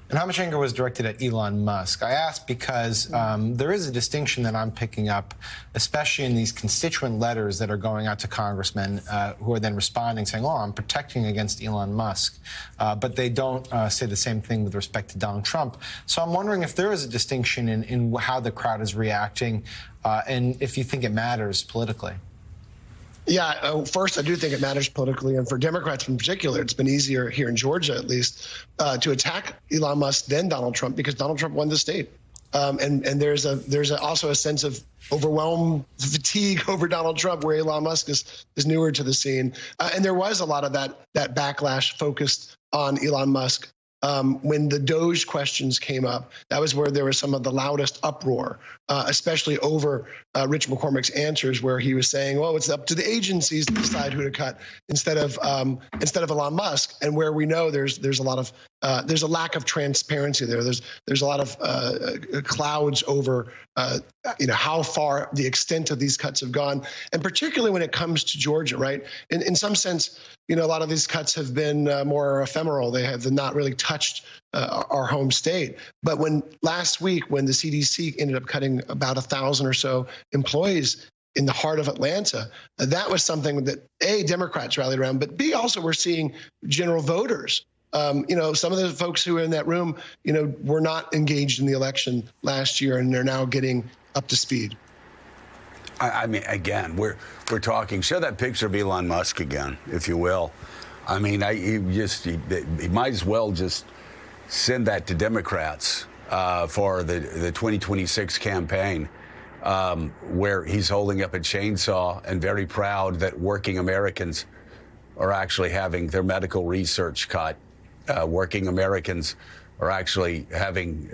And how much anger was directed at Elon Musk? I ask because there is a distinction that I'm picking up, especially in these constituent letters that are going out to congressmen who are then responding saying, oh, I'm protecting against Elon Musk. But they don't say the same thing with respect to Donald Trump. So I'm wondering if there is a distinction in how the crowd is reacting and if you think it matters politically. Yeah, first, I do think it matters politically, and for Democrats in particular, it's been easier here in Georgia, at least, to attack Elon Musk than Donald Trump because Donald Trump won the state, and there's also a sense of overwhelmed fatigue over Donald Trump, where Elon Musk is newer to the scene, and there was a lot of that backlash focused on Elon Musk. When the Doge questions came up, that was where there was some of the loudest uproar, especially over Rich McCormick's answers, where he was saying, "Well, it's up to the agencies to decide who to cut," instead of Elon Musk, and where we know there's a lot of there's a lack of transparency there. There's a lot of clouds over how far the extent of these cuts have gone, and particularly when it comes to Georgia, right? In some sense, a lot of these cuts have been more ephemeral. They have not really touched our home state. But last week, when the CDC ended up cutting about 1,000 or so employees in the heart of Atlanta, that was something that A, Democrats rallied around, but B, also we're seeing general voters. Some of the folks who were in that room, were not engaged in the election last year, and they're now getting up to speed. I mean, again, we're talking. Show that picture of Elon Musk again, if you will. I mean, he might as well just send that to Democrats for the 2026 campaign, where he's holding up a chainsaw and very proud that working Americans are actually having their medical research cut. Working Americans are actually having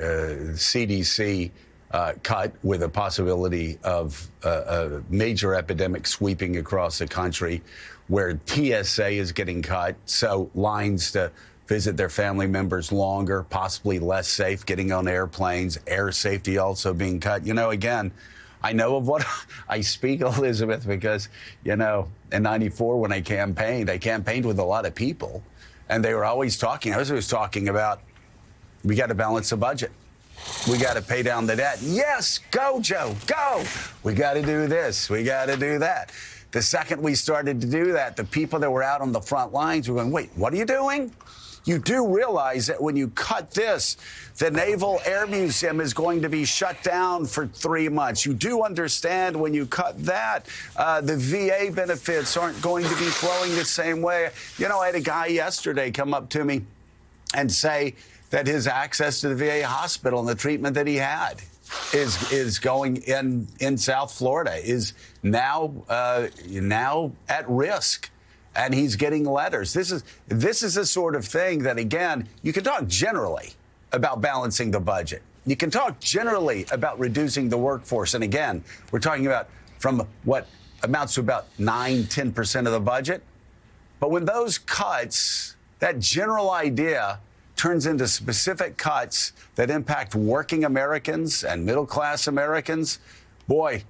CDC cut, with a possibility of a major epidemic sweeping across the country, where TSA is getting cut, so lines to visit their family members longer, possibly less safe getting on airplanes, air safety also being cut. Again, I know of what I speak, Elizabeth, because, in 94 when I campaigned with a lot of people, and they were always talking. I was always talking about, we got to balance the budget. We got to pay down the debt. Yes, go, Joe, go. We got to do this. We got to do that. The second we started to do that, the people that were out on the front lines were going, wait, what are you doing? You do realize that when you cut this, the Naval Air Museum is going to be shut down for 3 months. You do understand when you cut that, the VA benefits aren't going to be flowing the same way. I had a guy yesterday come up to me and say that his access to the VA hospital and the treatment that he had is going in South Florida is now at risk. And he's getting letters. This is the sort of thing that, again, you can talk generally about balancing the budget. You can talk generally about reducing the workforce. And again, we're talking about from what amounts to about 9–10% of the budget. But when those cuts, that general idea turns into specific cuts that impact working Americans and middle-class Americans, boy,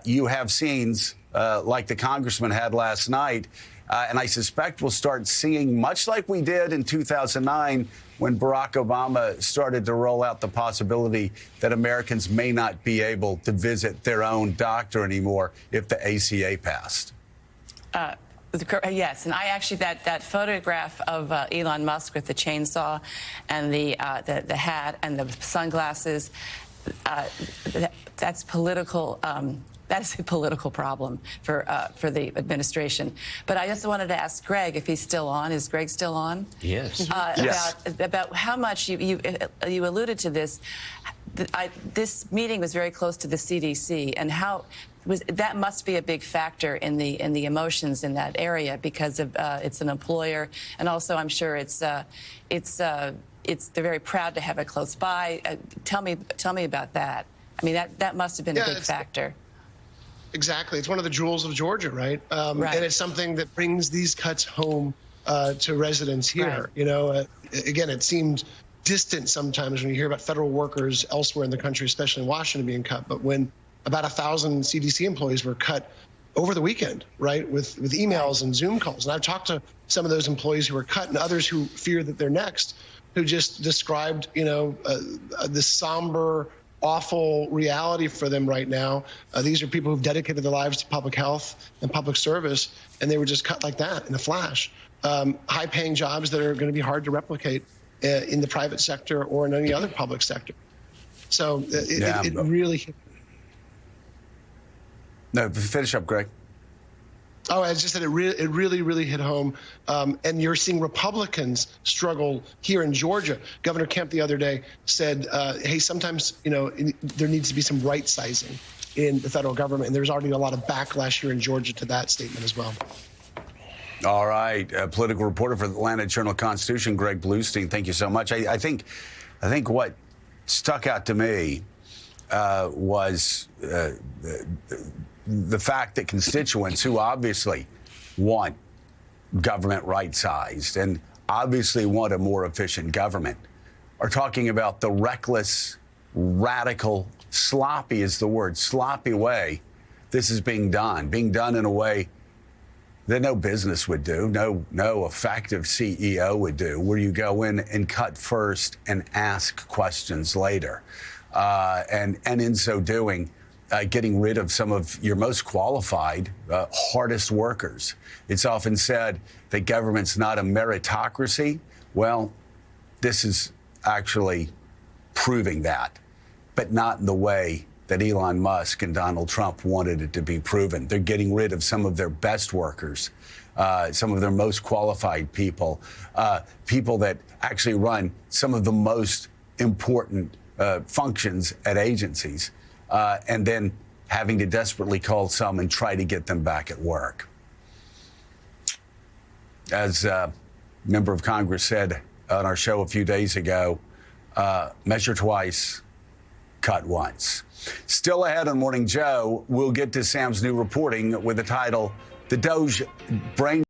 you have scenes like the congressman had last night. And I suspect we'll start seeing, much like we did in 2009 when Barack Obama started to roll out the possibility that Americans may not be able to visit their own doctor anymore if the ACA passed. Yes, and I actually, that photograph of Elon Musk with the chainsaw and the hat and the sunglasses, that's political. That's a political problem for the administration. But I just wanted to ask Greg if he's still on. Is Greg still on? Yes. Yes. About how much you alluded to this. This meeting was very close to the CDC, and that must be a big factor in the emotions in that area, because of it's an employer, and also I'm sure they're very proud to have it close by. Tell me about that. I mean, that must have been a big factor. Exactly. It's one of the jewels of Georgia, right? Right. And it's something that brings these cuts home to residents here. Right. Again, it seemed distant sometimes when you hear about federal workers elsewhere in the country, especially in Washington, being cut. But when about 1,000 CDC employees were cut over the weekend, right, with emails and Zoom calls. And I've talked to some of those employees who were cut and others who fear that they're next. who just described, the somber, awful reality for them right now. These are people who've dedicated their lives to public health and public service, and they were just cut like that in a flash. High-paying jobs that are going to be hard to replicate in the private sector or in any other public sector. So it really. No, finish up, Greg. Oh, I just said it really hit home. And you're seeing Republicans struggle here in Georgia. Governor Kemp the other day said, hey, sometimes, there needs to be some right sizing in the federal government. And there's already a lot of backlash here in Georgia to that statement as well. All right. Political reporter for the Atlanta Journal-Constitution, Greg Bluestein. Thank you so much. I think what stuck out to me was the fact that constituents who obviously want government right-sized and obviously want a more efficient government are talking about the reckless, radical, sloppy is the word, sloppy way this is being done in a way that no business would do, no effective CEO would do, where you go in and cut first and ask questions later. And in so doing, getting rid of some of your most qualified, hardest workers. It's often said that government's not a meritocracy. Well, this is actually proving that, but not in the way that Elon Musk and Donald Trump wanted it to be proven. They're getting rid of some of their best workers, some of their most qualified people, people that actually run some of the most important functions at agencies, and then having to desperately call some and try to get them back at work. As a member of Congress said on our show a few days ago, measure twice, cut once. Still ahead on Morning Joe, we'll get to Sam's new reporting with the title, The Doge Brain